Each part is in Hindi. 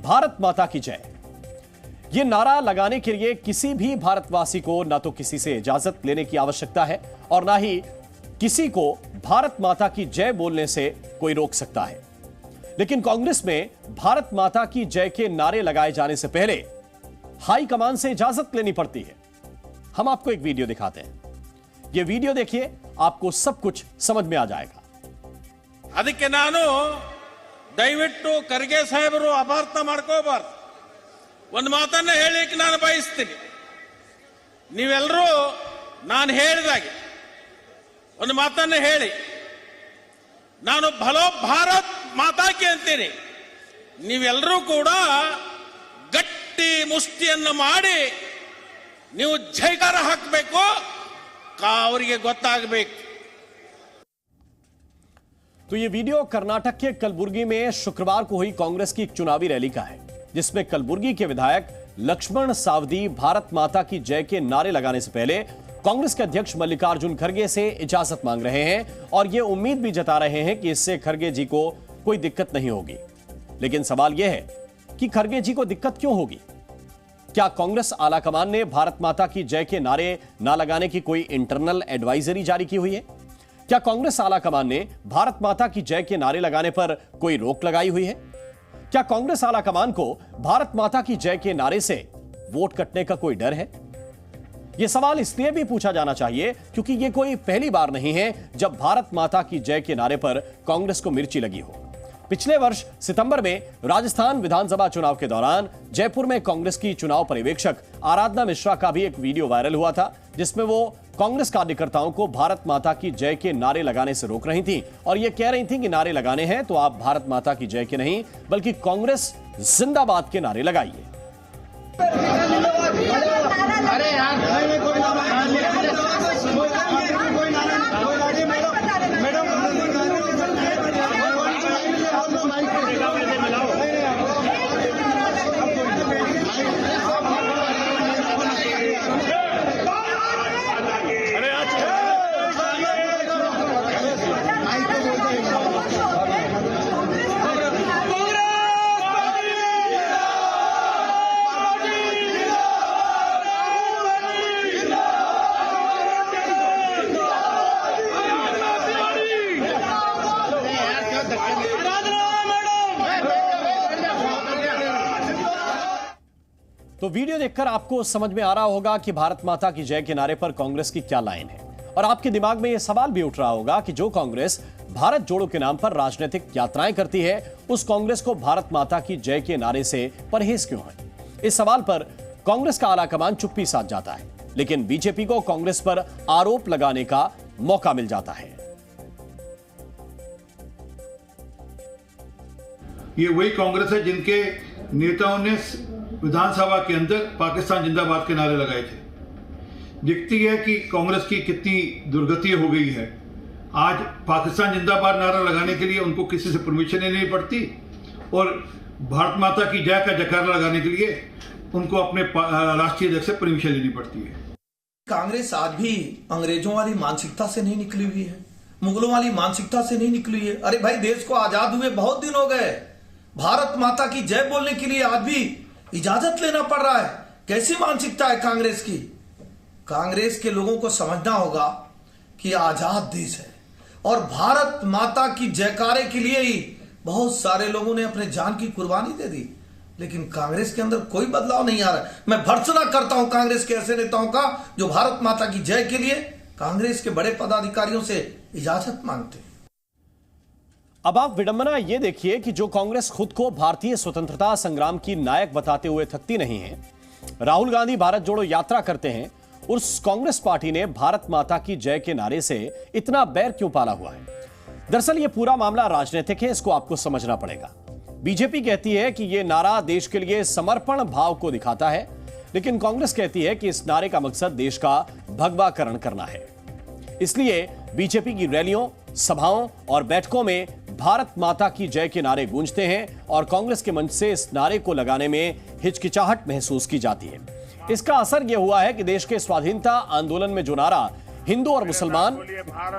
भारत माता की जय। यह नारा लगाने के लिए किसी भी भारतवासी को ना तो किसी से इजाजत लेने की आवश्यकता है और ना ही किसी को भारत माता की जय बोलने से कोई रोक सकता है। लेकिन कांग्रेस में भारत माता की जय के नारे लगाए जाने से पहले हाई कमान से इजाजत लेनी पड़ती है। हम आपको एक वीडियो दिखाते हैं। यह वीडियो देखिए, आपको सब कुछ समझ में आ जाएगा। ಅದಕ್ಕೆ ನಾನು ದಯವಿಟ್ಟು ಖರ್ಗೆ ಸಾಹೇಬರು ಅಪಾರ್ಥ ಮಾಡ್ಕೋಬಾರ್ದು, ಒಂದು ಮಾತನ್ನ ಹೇಳಿಕ್ಕೆ ನಾನು ಬಯಸ್ತೀನಿ। ನೀವೆಲ್ಲರೂ ನಾನು ಹೇಳಿದಾಗೆ ಒಂದು ಮಾತನ್ನ ಹೇಳಿ, ನಾನು ಭಲೋ ಭಾರತ್ ಮಾತಾ ಕಿ ಅಂತೀನಿ, ನೀವೆಲ್ಲರೂ ಕೂಡ ಗಟ್ಟಿ ಮುಷ್ಟಿಯನ್ನು ಮಾಡಿ ನೀವು ಜೈಕಾರ ಹಾಕಬೇಕು, ಅವರಿಗೆ ಗೊತ್ತಾಗಬೇಕು। तो ये वीडियो कर्नाटक के कलबुर्गी में शुक्रवार को हुई कांग्रेस की एक चुनावी रैली का है, जिसमें कलबुर्गी के विधायक लक्ष्मण सावदी भारत माता की जय के नारे लगाने से पहले कांग्रेस के अध्यक्ष मल्लिकार्जुन खड़गे से इजाजत मांग रहे हैं और ये उम्मीद भी जता रहे हैं कि इससे खड़गे जी को कोई दिक्कत नहीं होगी। लेकिन सवाल यह है कि खड़गे जी को दिक्कत क्यों होगी? क्या कांग्रेस आलाकमान ने भारत माता की जय के नारे ना लगाने की कोई इंटरनल एडवाइजरी जारी की हुई है? क्या कांग्रेस आलाकमान ने भारत माता की जय के नारे लगाने पर कोई रोक लगाई हुई है? क्या कांग्रेस आलाकमान को भारत माता की जय के नारे से वोट कटने का कोई डर है? यह सवाल इसलिए भी पूछा जाना चाहिए क्योंकि यह कोई पहली बार नहीं है जब भारत माता की जय के नारे पर कांग्रेस को मिर्ची लगी हो। पिछले वर्ष सितंबर में राजस्थान विधानसभा चुनाव के दौरान जयपुर में कांग्रेस की चुनाव पर्यवेक्षक आराधना मिश्रा का भी एक वीडियो वायरल हुआ था, जिसमें वो कांग्रेस कार्यकर्ताओं को भारत माता की जय के नारे लगाने से रोक रही थी और ये कह रही थी कि नारे लगाने हैं तो आप भारत माता की जय के नहीं बल्कि कांग्रेस जिंदाबाद के नारे लगाइए। तो वीडियो देखकर आपको समझ में आ रहा होगा कि भारत माता की जय के नारे पर कांग्रेस की क्या लाइन है और आपके दिमाग में यह सवाल भी उठ रहा होगा कि जो कांग्रेस भारत जोड़ो के नाम पर राजनीतिक यात्राएं करती है, उस कांग्रेस को भारत माता की जय के नारे से परहेज क्यों है? इस सवाल पर कांग्रेस का आलाकमान चुप्पी साध जाता है, लेकिन बीजेपी को कांग्रेस पर आरोप लगाने का मौका मिल जाता है। ये वही कांग्रेस है जिनके नेताओं ने विधानसभा के अंदर पाकिस्तान जिंदाबाद के नारे लगाए थे। दिखती है कि कांग्रेस की कितनी दुर्गति हो गई है। आज पाकिस्तान जिंदाबाद नारा लगाने के लिए उनको किसी से परमिशन ही नहीं पड़ती और भारत माता की जय का जयकारा लगाने के लिए उनको अपने राष्ट्रीय अध्यक्ष से परमिशन लेनी पड़ती है। कांग्रेस आज भी अंग्रेजों वाली मानसिकता से नहीं निकली हुई है, मुगलों वाली मानसिकता से नहीं निकली हुई है। अरे भाई, देश को आजाद हुए बहुत दिन हो गए, भारत माता की जय बोलने के लिए आज भी इजाजत लेना पड़ रहा है। कैसी मानसिकता है कांग्रेस की? कांग्रेस के लोगों को समझना होगा कि आजाद देश है और भारत माता की जयकारे के लिए ही बहुत सारे लोगों ने अपने जान की कुर्बानी दे दी, लेकिन कांग्रेस के अंदर कोई बदलाव नहीं आ रहा है। मैं भर्त्सना करता हूं कांग्रेस के ऐसे नेताओं का जो भारत माता की जय के लिए कांग्रेस के बड़े पदाधिकारियों से इजाजत मांगते हैं। अब आप विडंबना यह देखिए कि जो कांग्रेस खुद को भारतीय स्वतंत्रता संग्राम की नायक बताते हुए थकती नहीं है, राहुल गांधी भारत जोड़ो यात्रा करते हैं, उस कांग्रेस पार्टी ने भारत माता की जय के नारे से इतना बैर क्यों पाला हुआ है? दरअसल यह पूरा मामला राजनीतिक है, इसको आपको समझना पड़ेगा। बीजेपी कहती है कि यह नारा देश के लिए समर्पण भाव को दिखाता है, लेकिन कांग्रेस कहती है कि इस नारे का मकसद देश का भगवाकरण करना है। इसलिए बीजेपी की रैलियों, सभाओं और बैठकों में भारत माता की जय के नारे गूंजते हैं और कांग्रेस के मंच से इस नारे को लगाने में हिचकिचाहट महसूस की जाती है। इसका असर यह हुआ है कि देश के स्वाधीनता आंदोलन में जो नारा हिंदू और मुसलमान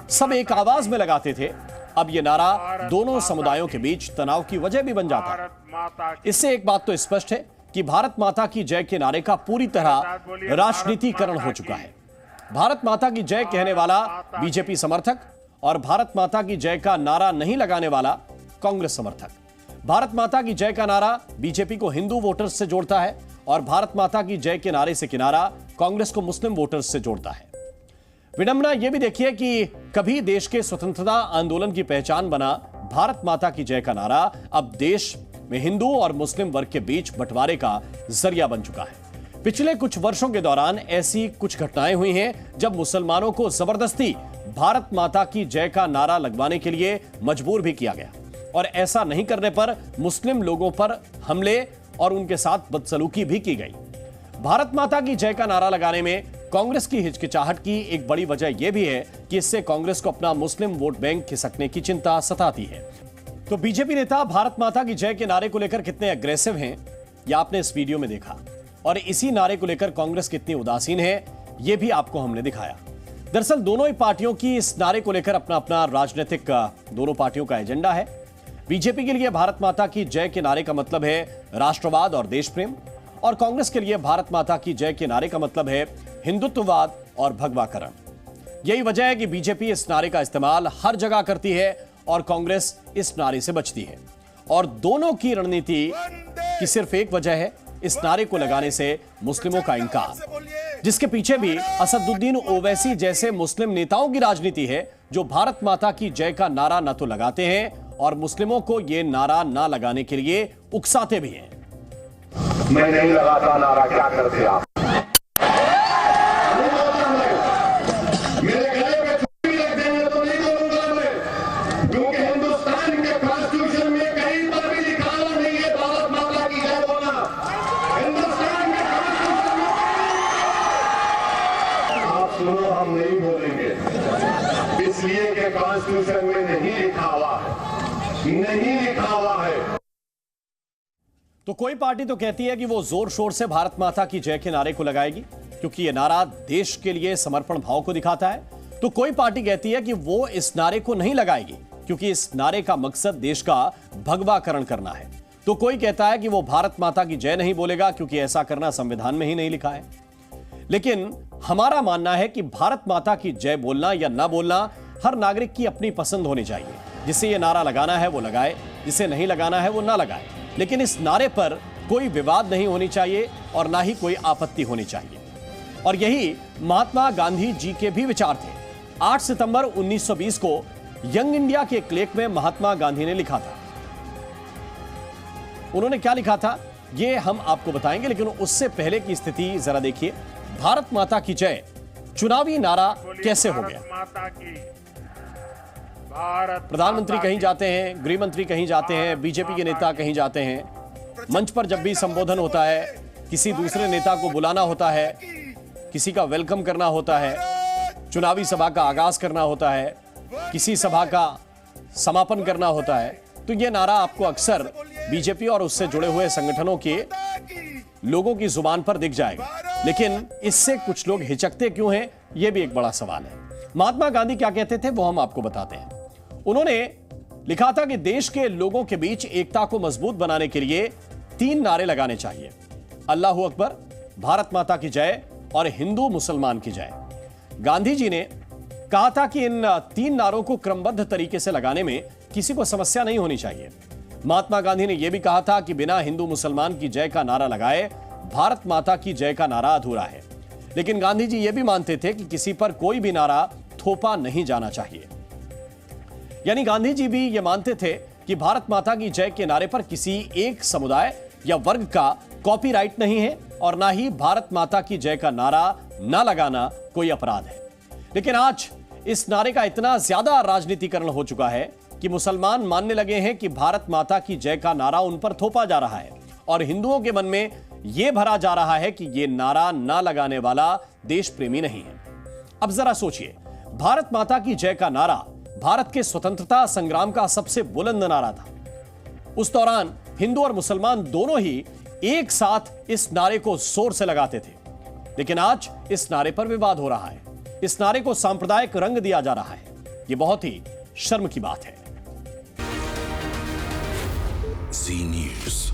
सब एक आवाज में लगाते थे, अब यह नारा दोनों समुदायों के बीच तनाव की वजह भी बन जाता है। इससे एक बात तो स्पष्ट है कि भारत माता की जय के नारे का पूरी तरह राजनीतिकरण हो चुका है। भारत माता की जय कहने वाला बीजेपी समर्थक और भारत माता की जय का नारा नहीं लगाने वाला कांग्रेस समर्थक। भारत माता की जय का नारा बीजेपी को हिंदू वोटर्स से जोड़ता है और भारत माता की जय के नारे से किनारा कांग्रेस को मुस्लिम वोटर्स से जोड़ता है। विडंबना यह भी देखिए कि कभी देश के स्वतंत्रता आंदोलन की पहचान बना भारत माता की जय का नारा अब देश में हिंदू और मुस्लिम वर्ग के बीच बंटवारे का जरिया बन चुका है। पिछले कुछ वर्षों के दौरान ऐसी कुछ घटनाएं हुई हैं जब मुसलमानों को जबरदस्ती भारत माता की जय का नारा लगवाने के लिए मजबूर भी किया गया और ऐसा नहीं करने पर मुस्लिम लोगों पर हमले और उनके साथ बदसलूकी भी की गई। भारत माता की जय का नारा लगाने में कांग्रेस की हिचकिचाहट की एक बड़ी वजह यह भी है कि इससे कांग्रेस को अपना मुस्लिम वोट बैंक खिसकने की चिंता सताती है। तो बीजेपी नेता भारत माता की जय के नारे को लेकर कितने अग्रेसिव हैं, यह आपने इस वीडियो में देखा और इसी नारे को लेकर कांग्रेस कितनी उदासीन है, यह भी आपको हमने दिखाया। दरअसल दोनों ही पार्टियों की इस नारे को लेकर अपना अपना राजनीतिक दोनों पार्टियों का एजेंडा है। बीजेपी के लिए भारत माता की जय के नारे का मतलब है राष्ट्रवाद और देश प्रेम और कांग्रेस के लिए भारत माता की जय के नारे का मतलब है हिंदुत्ववाद और भगवाकरण। यही वजह है कि बीजेपी इस नारे का इस्तेमाल हर जगह करती है और कांग्रेस इस नारे से बचती है और दोनों की रणनीति की सिर्फ एक वजह है, इस नारे को लगाने से मुस्लिमों का इनकार, जिसके पीछे भी असदुद्दीन ओवैसी जैसे मुस्लिम नेताओं की राजनीति है जो भारत माता की जय का नारा न तो लगाते हैं और मुस्लिमों को यह नारा ना लगाने के लिए उकसाते भी हैं। मैं नहीं लगाता नारा, क्या करते आप? मेरे गले में छुरी रख देंगे तो नहीं बोलूंगा मैं, क्योंकि हिंदुस्तान के कॉन्स्टिट्यूशन में कहीं पर भी लिखा हुआ नहीं है भारत माता की जय बोलना। हिंदुस्तान के कॉन्स्टिट्यूशन में आप सुनो, हम नहीं बोलेंगे इसलिए कि कॉन्स्टिट्यूशन में नहीं लिखा हुआ है। तो कोई पार्टी तो कहती है कि वो जोर शोर से भारत माता की जय के नारे को लगाएगी क्योंकि यह नारा देश के लिए समर्पण भाव को दिखाता है। तो कोई पार्टी कहती है कि वो इस नारे को नहीं लगाएगी क्योंकि इस नारे का मकसद देश का भगवाकरण करना है। तो कोई कहता है कि वो भारत माता की जय नहीं बोलेगा क्योंकि ऐसा करना संविधान में ही नहीं लिखा है। लेकिन हमारा मानना है कि भारत माता की जय बोलना या ना बोलना हर नागरिक की अपनी पसंद होनी चाहिए। जिसे ये नारा लगाना है वो लगाए, जिसे नहीं लगाना है वो ना लगाए, लेकिन इस नारे पर कोई विवाद नहीं होनी चाहिए और ना ही कोई आपत्ति होनी चाहिए। और यही महात्मा गांधी जी के भी विचार थे। 8 सितंबर 1920 को यंग इंडिया के एक लेख में महात्मा गांधी ने लिखा था। उन्होंने क्या लिखा था ये हम आपको बताएंगे, लेकिन उससे पहले की स्थिति जरा देखिए। भारत माता की जय चुनावी नारा कैसे हो गया? प्रधानमंत्री कहीं जाते हैं, गृह मंत्री कहीं जाते हैं, बीजेपी के नेता कहीं जाते हैं, मंच पर जब भी संबोधन होता है, किसी दूसरे नेता को बुलाना होता है, किसी का वेलकम करना होता है, चुनावी सभा का आगाज करना होता है, किसी सभा का समापन करना होता है, तो यह नारा आपको अक्सर बीजेपी और उससे जुड़े हुए संगठनों के लोगों की जुबान पर दिख जाएगा। लेकिन इससे कुछ लोग हिचकते क्यों हैं, यह भी एक बड़ा सवाल है। महात्मा गांधी क्या कहते थे वो हम आपको बताते हैं। उन्होंने लिखा था कि देश के लोगों के बीच एकता को मजबूत बनाने के लिए 3 नारे लगाने चाहिए: अल्लाहू अकबर, भारत माता की जय और हिंदू मुसलमान की जय। गांधी जी ने कहा था कि इन 3 नारों को क्रमबद्ध तरीके से लगाने में किसी को समस्या नहीं होनी चाहिए। महात्मा गांधी ने यह भी कहा था कि बिना हिंदू मुसलमान की जय का नारा लगाए भारत माता की जय का नारा अधूरा है। लेकिन गांधी जी यह भी मानते थे कि किसी पर कोई भी नारा थोपा नहीं जाना चाहिए। यानी गांधी जी भी यह मानते थे कि भारत माता की जय के नारे पर किसी एक समुदाय या वर्ग का कॉपीराइट नहीं है और ना ही भारत माता की जय का नारा ना लगाना कोई अपराध है। लेकिन आज इस नारे का इतना ज्यादा राजनीतिकरण हो चुका है कि मुसलमान मानने लगे हैं कि भारत माता की जय का नारा उन पर थोपा जा रहा है और हिंदुओं के मन में यह भरा जा रहा है कि यह नारा ना लगाने वाला देश प्रेमी नहीं है। अब जरा सोचिए, भारत माता की जय का नारा भारत के स्वतंत्रता संग्राम का सबसे बुलंद नारा था। उस दौरान हिंदू और मुसलमान दोनों ही एक साथ इस नारे को जोर से लगाते थे। लेकिन आज इस नारे पर विवाद हो रहा है, इस नारे को सांप्रदायिक रंग दिया जा रहा है। यह बहुत ही शर्म की बात है। जी न्यूज़।